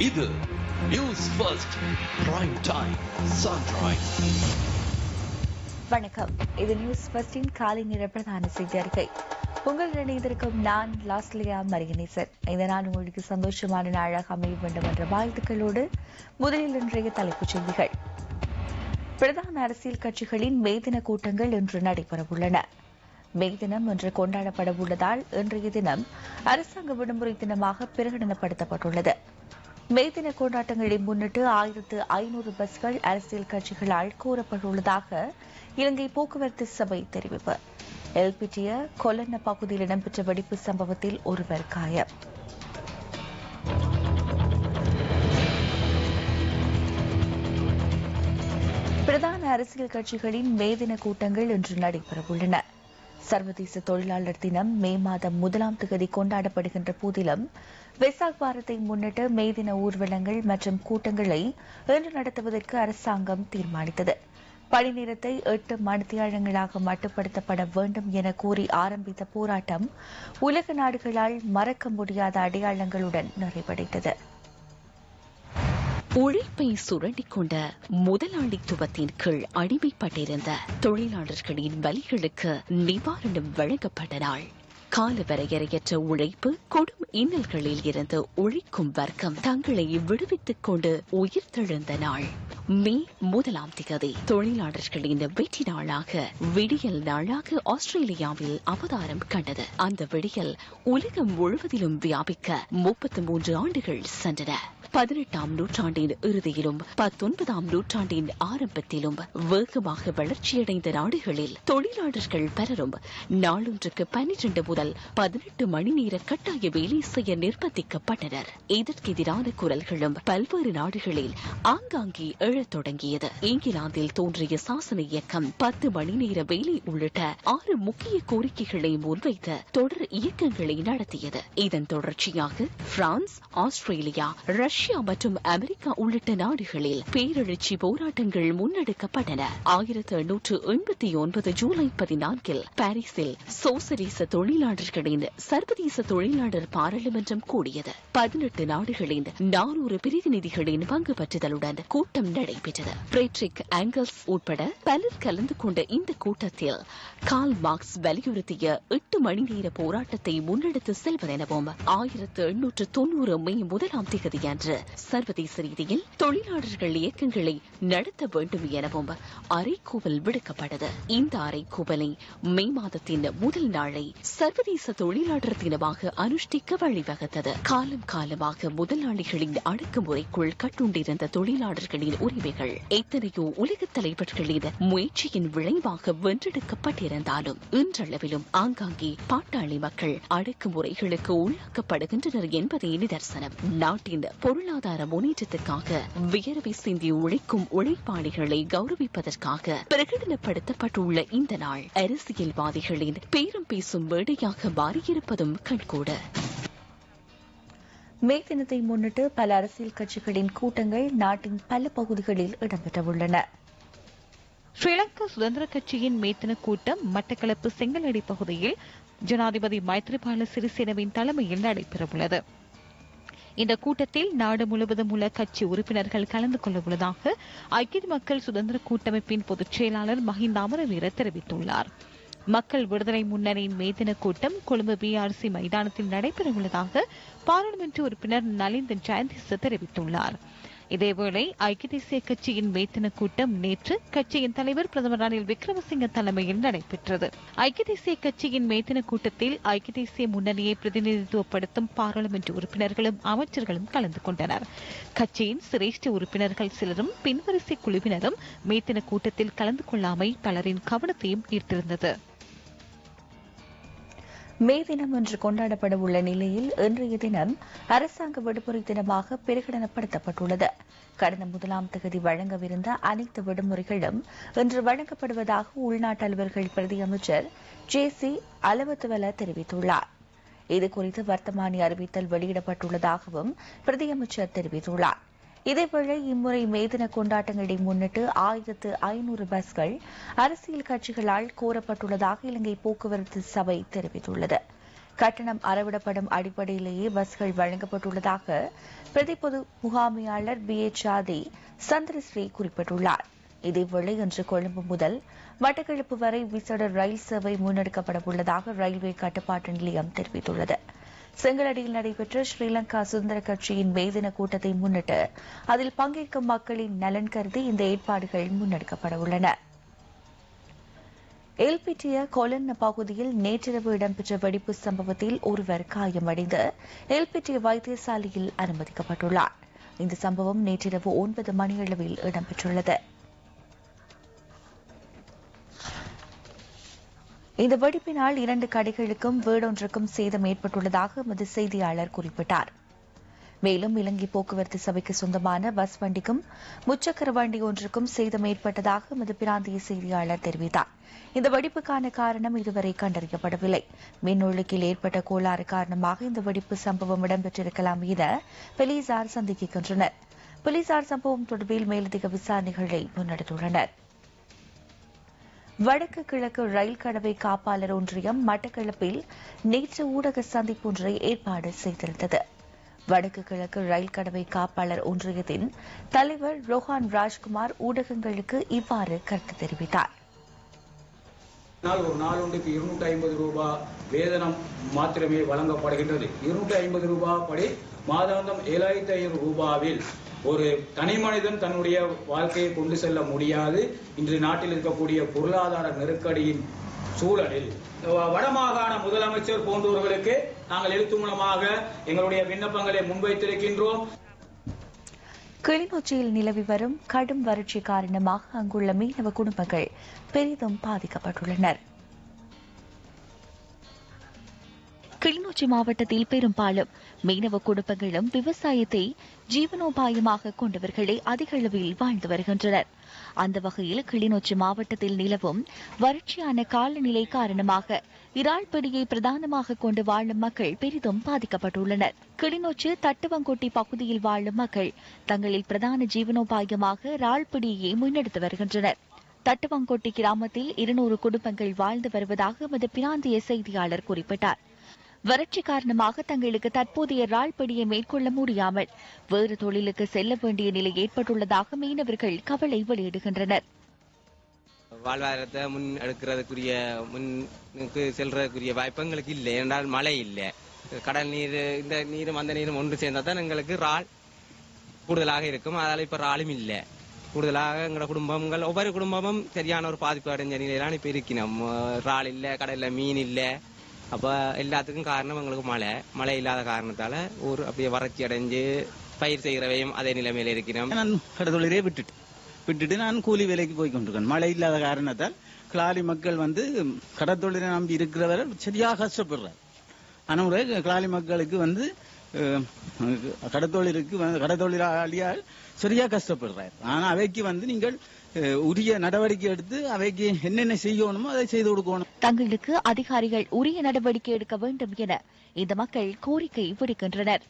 இது news first prime time sunrise. வணக்கம், இது நியூஸ் ஃபர்ஸ்டின் காலை நேர பிரதான செய்தி அறிக்கை. உங்கள் இணைந்திருக்கும் நான் லாஸ்லியா மரியனேசன். இந்த நாள் உங்களுக்கு சந்தோஷமான நாளாக அமைய வேண்டும் என்ற வாழ்த்துக்களோடு முதலில் இன்றைய தலைப்புச் செய்திகள். பிரதான அரசியல் கட்சிகளின் மே தின கூட்டங்கள் இன்று நடைபெறவுள்ளன. மே தினம் இன்று கொண்டாடப்பட உள்ளதால் இன்றைய தினம் அரசாங்க விடுமுறை தினமாக பிரகடனப்படுத்தப்பட்டுள்ளது. மே தின கொண்டாட்டங்களை முன்னிட்டு 1500 பஸ்கள் அரசியல் கட்சிகளால் கோரப்பட்டுள்ளதாக இலங்கை போக்குவரத்து சபை தெரிவிப்பு. எல்பிட்டிய கொலன்ன பகுதியில் இடம்பெற்ற வெடிப்பு சம்பவத்தில் ஒருவர் காயம். பிரதான அரசியல் கட்சிகளின் மே தின கூட்டங்கள் இன்று நடைபெறவுள்ளன. சர்வதேச தொழிலாளர் தினம் மே மாதம் 1ஆம் தேதி கொண்டாடப்படுகின்ற போதிலும் வெசாக் வாரத்தை முன்னிட்டு மே தின ஊர்வலங்கள் மற்றும் கூட்டங்களை இன்று நடத்துவதற்கு அரசாங்கம் தீர்மானித்தது. பணி நேரத்தை 8 மணித்தியாலங்களாக மட்டுப்படுத்தப்பட வேண்டும் என கூறி ஆரம்பித்த போராட்டம் உலக நாடுகளால் மறக்க முடியாத அடையாளங்களுடன் நிறைவடைந்தது. உழைப்பை சுரண்டிக் கொண்ட முதலாளித்துவத்தின் கீழ் அடிமைப்பட்டிருந்த தொழிலாளர்களின் வலிகளுக்கு நிவாரணம் வழங்கப்பட்ட நாள். காலவரையறையற்ற உழைப்பு, கொடும் இன்னல்களில் இருந்து உழைக்கும் வர்க்கம் தங்களை விடுவித்துக் கொண்டு உயிர்த்தெழுந்த நாள். மே 1ஆம் தேதி தொழிலாளர்களின் வெற்றி நாளாக, விடியல் நாளாக ஆஸ்திரேலியாவில் அவதாரம் கண்டது. அந்த விடியல் உலகம் முழுவதிலும் வியாபிக்க 33 ஆண்டுகள் சென்றன. 18ஆம் நூற்றாண்டின் இறுதியிலும் 19ஆம் நூற்றாண்டின் ஆரம்பத்திலும் வேகமாக வளர்ச்சியடைந்த நாடுகளில் தொழிலாளர்கள் பலரும் நாளொன்றுக்கு 12 முதல் 18 மணி நேர கட்டாய வேலை செய்ய நிர்பந்திக்கப்பட்டனர். இதற்கெதிரான குரல்களும் பல்வேறு நாடுகளில் ஆங்காங்கே எழத் தொடங்கியது. இங்கிலாந்தில் தோன்றிய சாசன இயக்கம் 10 மணி நேர வேலை உள்ளிட்ட 6 முக்கிய கோரிக்கைகளை முன்வைத்து தொடர் இயக்கங்களை நடத்தியது. இதன் தொடர்ச்சியாக பிரான்ஸ், ஆஸ்திரேலியா, ரஷ்யா மற்றும் அமெரிக்கா உள்ளிட்ட நாடுகளில் பேரெழுச்சி போராட்டங்கள் முன்னெடுக்கப்பட்டன. 1889 ஜூலை 14 பாரிஸில் சோசலிச தொழிலாளர்களின் சர்வதேச தொழிலாளர் பாராளுமன்றம் கூடியது. 18 நாடுகளின் 400 பிரதிநிதிகளின் பங்கு பற்றுதலுடன் கூட்டம் நடைபெற்றது. ஃபிரெட்ரிக் ஆங்கல்ஸ் உட்பட பலர் கலந்து கொண்ட இந்த கூட்டத்தில் கார்ல் மார்க்ஸ் வலியுறுத்திய 8 மணி நேர போராட்டத்தை முன்னெடுத்து செல்வதெனவும் 1890 மே 1ஆம் தேதியன்று சர்வதேச ரீதியில் தொழிலாளர்கள் இயக்கங்களை நடத்த வேண்டும் எனவும் அறைகூவல் விடுக்கப்பட்டது. இந்த அறைகூவலை மே மாதத்தின் முதல் நாளை சர்வதேச தொழிலாளர் தினமாக அனுஷ்டிக்க வழிவகுத்தது. காலம் காலமாக முதலாளிகளின் அடக்குமுறைக்குள் கட்டுண்டிருந்த தொழிலாளர்களின் உரிமைகள் எத்தனையோ உலக தலைவர்களின் முயற்சியின் விளைவாக வென்றெடுக்கப்பட்டிருந்தாலும் இன்றளவிலும் ஆங்காங்கே பாட்டாளி மக்கள் அடக்குமுறைகளுக்கு உள்ளாக்கப்படுகின்றனர் என்பதே நிதர்சனம். நாட்டின் பொருளாதார முன்னேற்றத்திற்காக வியர்வை சிந்தி உழைக்கும் உழைப்பாளிகளை கௌரவிப்பதற்காக பிரகடனப்படுத்தப்பட்டுள்ள இந்த நாள் அரசியல்வாதிகளின் பேரம் பேசும் மேடையாக மாறியிருப்பதும் கண்கூடு. மே தினத்தை முன்னிட்டு பல அரசியல் கட்சிகளின் கூட்டங்கள் நாட்டின் பல பகுதிகளில் இடம்பெறவுள்ளன. ஸ்ரீலங்கா சுதந்திர கட்சியின் மே தின கூட்டம் மட்டக்களப்பு செங்கலடி பகுதியில் ஜனாதிபதி மைத்ரிபால சிறிசேனவின் தலைமையில் நடைபெறவுள்ளது. இந்த கூட்டத்தில் நாடு முழுவதும் உள்ள கட்சி உறுப்பினர்கள் கலந்து கொள்ள உள்ளதாக ஐக்கிய மக்கள் சுதந்திர கூட்டமைப்பின் பொதுச் செயலாளர் மஹிந்த அமரவீர தெரிவித்துள்ளார். மக்கள் விடுதலை முன்னணியின் மே தின கூட்டம் கொழும்பு பிஆர்சி மைதானத்தில் நடைபெறவுள்ளதாக பாராளுமன்ற உறுப்பினர் நலிந்த ஜெயந்திச தெரிவித்துள்ளார். இதேவேளை ஐக்கிய தேசிய கட்சியின் மே தின கூட்டம் நேற்று கட்சியின் தலைவர் பிரதமர் ரணில் விக்ரமசிங்க தலைமையில் நடைபெற்றது. ஐக்கிய தேசிய கட்சியின் மே தின கூட்டத்தில் ஐக்கிய தேசிய முன்னணியை பிரதிநிதித்துவப்படுத்தும் பாராளுமன்ற உறுப்பினர்களும் அமைச்சர்களும் கலந்து கொண்டனர். கட்சியின் சிரேஷ்ட உறுப்பினர்கள் சிலரும் பின்வரிசை குழுவினரும் மே தின கூட்டத்தில் கலந்து கொள்ளாமை பலரின் கவனத்தையும் ஈர்த்திருந்தது. மே தினம் இன்று கொண்டாடப்பட உள்ள நிலையில் இன்றைய தினம் அரசாங்க விடுமுறை தினமாக பிரகடனப்படுத்தப்பட்டுள்ளது. கடந்த 1ஆம் தேதி வழங்கவிருந்த அனைத்து விடுமுறைகளும் இன்று வழங்கப்படுவதாக உள்நாட்டு அலுவல்கள் பிரதி அமைச்சர் ஜே.சி. அலவத்துவல தெரிவித்துள்ளார். இதுகுறித்து வர்த்தமானி அறிவித்தல் வெளியிடப்பட்டுள்ளதாகவும் பிரதியமைச்சர் தெரிவித்துள்ளார். இதேவேளை இம்முறை மே தின கொண்டாட்டங்களை முன்னிட்டு 1500 பஸ்கள் அரசியல் கட்சிகளால் கோரப்பட்டுள்ளதாக இலங்கை போக்குவரத்து சபை தெரிவித்துள்ளது. கட்டணம் அறவிடப்படும் அடிப்படையிலேயே பஸ்கள் வழங்கப்பட்டுள்ளதாக பிரதி பொது முகாமையாளர் BH ஆதி சந்திரஸ்ரீ குறிப்பிட்டுள்ளார். இதேவேளை இன்று கொழும்பு முதல் மட்டக்களப்பு வரை விசேட ரயில் சேவை முன்னெடுக்கப்பட உள்ளதாக ரயில்வே கட்டுப்பாட்டு நிலையம் தெரிவித்துள்ளது. செங்கலடியில் நடைபெற்ற ஸ்ரீலங்கா சுதந்திர கட்சியின் மே தின கூட்டத்தை முன்னிட்டு அதில் பங்கேற்கும் மக்களின் நலன் கருதி இந்த ஏற்பாடுகள் முன்னெடுக்கப்பட உள்ளன. எல்பிட்டிய கொலன்ன பகுதியில் நேற்றிரவு இடம்பெற்ற வெடிப்பு சம்பவத்தில் ஒருவர் காயமடைந்து எல்பிட்டிய வைத்தியசாலையில் அனுமதிக்கப்பட்டுள்ளார். இந்த சம்பவம் நேற்றிரவு 9 மணியளவில் இடம்பெற்றுள்ளது. இந்த வெடிப்பினால் 2 கடைகளுக்கும் வீடொன்றுக்கும் சேதம் ஏற்பட்டுள்ளதாக எமது செய்தியாளர் குறிப்பிட்டார். மேலும் இலங்கை போக்குவரத்து சபைக்கு சொந்தமான பஸ் வண்டிக்கும் முச்சக்கர வண்டி ஒன்றுக்கும் சேதம் ஏற்பட்டதாக எமது பிராந்திய செய்தியாளர் தெரிவித்தார். இந்த வெடிப்புக்கான காரணம் இதுவரை கண்டறியப்படவில்லை. மின்னொழுக்கில் ஏற்பட்ட கோளாறு காரணமாக இந்த வெடிப்பு சம்பவம் இடம்பெற்றிருக்கலாம் என போலீசார் சந்தேகிக்கின்றனர். போலீசார் சம்பவம் தொடர்பில் மேலதிக விசாரணைகளை முன்னெடுத்துள்ளனர். வடக்கு கிழக்கு ரயில் கடவை காப்பாளர் ஒன்றியம் மட்டக்களப்பில் நேற்று ஊடக சந்திப்பு ஒன்றை ஏற்பாடு செய்திருந்தது. வடக்கு கிழக்கு ரயில் கடவை காப்பாளர் ஒன்றியத்தின் தலைவர் ரோஹான் ராஜ்குமார் ஊடகங்களுக்கு இவ்வாறு கருத்து தெரிவித்தார். ஒரு நாளொன்றுக்கு 250 ரூபாய் வேதனம் மாத்திரமே வழங்கப்படுகின்றது. 250 ரூபாய் படி மாதாந்தம் 7500 ரூபாவில் ஒரு தனி மனிதன் தன்னுடைய வாழ்க்கையை கொண்டு செல்ல முடியாது. இன்று நாட்டில் இருக்கக்கூடிய பொருளாதார நெருக்கடியின் சூழலில் வடமாகாண முதலமைச்சர் போன்றவர்களுக்கு நாங்கள் எழுத்து மூலமாக எங்களுடைய விண்ணப்பங்களை முன்வைத்திருக்கின்றோம். கிளிநொச்சியில் நிலவி வரும் கடும் வறட்சி காரணமாக அங்குள்ள மீனவ குடும்பங்கள் பெரிதும் பாதிக்கப்பட்டுள்ளனர். கிளிநொச்சி மாவட்டத்தில் பெரும்பாலும் மீனவ குடும்பங்களும் விவசாயத்தை ஜீவனோபாயமாக கொண்டவர்களே அதிக அளவில் வாழ்ந்து வருகின்றனர். அந்த வகையில் கிளிநொச்சி மாவட்டத்தில் நிலவும் வறட்சியான காலநிலை காரணமாக இறால்பிடியை பிரதானமாக கொண்டு வாழும் மக்கள் பெரிதும் பாதிக்கப்பட்டுள்ளனர். கிளிநொச்சி தட்டுவங்கொட்டி பகுதியில் வாழும் மக்கள் தங்களில் பிரதான ஜீவனோபாயமாக இறால்பிடியை முன்னெடுத்து வருகின்றனர். தட்டுவங்கொட்டி கிராமத்தில் 200 குடும்பங்கள் வாழ்ந்து வருவதாக எமது பிராந்திய செய்தியாளர் குறிப்பிட்டார். வறட்சி காரணமாக தங்களுக்கு தற்போதைய இறால்பிடியை மேற்கொள்ள முடியாமல் வேறு தொழிலுக்கு செல்ல வேண்டிய நிலை ஏற்பட்டுள்ளதாக மீனவர்கள் கவலை வெளியிடுகின்றனர். வாழ்வாதாரத்தை முன் எடுக்கிறதுக்குரிய முன்னுக்கு செல்றதுக்குரிய வாய்ப்பு எங்களுக்கு இல்லை. என்றால் மழை இல்லை. கடல் நீர் இந்த நீரும் அந்த நீரும் ஒன்று சேர்ந்தா தான் எங்களுக்கு இறால் கூடுதலாக இருக்கும். அதனால இப்ப இறாலும் இல்லை. கூடுதலாக எங்களோட குடும்பங்கள் ஒவ்வொரு குடும்பமும் சரியான ஒரு பாதிப்பு அடைஞ்ச நிலையிലാണ് இப்ப இருக்கணும். இறால் இல்லை, கடல்ல மீன் இல்லை. அப்ப எல்லாத்துக்கும் காரணம் எங்களுக்கு மழை இல்லாத காரணத்தால ஊர் அப்படியே வறட்சி அடைஞ்சு பயிர் செய்கிறவையும் அதே நிலைமையில இருக்கிறோம். நான் கடத்தொழிலே விட்டுட்டு நான் கூலி வேலைக்கு போய் கொண்டிருக்கேன். மழை இல்லாத காரணத்தால் கிளாலி மக்கள் கடத்தொழிலை நம்பி இருக்கிறவரை சரியாக கஷ்டப்படுறார். ஆனால் கிளாலி மக்களுக்கு கடத்தொழிலாளியால் சரியா கஷ்டப்படுறார். ஆனா அவைக்கு நீங்கள் உரிய நடவடிக்கை எடுத்து அவைக்கு என்னென்ன செய்யணுமோ அதை செய்து கொடுக்கணும். தங்களுக்கு அதிகாரிகள் உரிய நடவடிக்கை எடுக்க வேண்டும் என இந்த மக்கள் கோரிக்கை விடுக்கின்றனர்.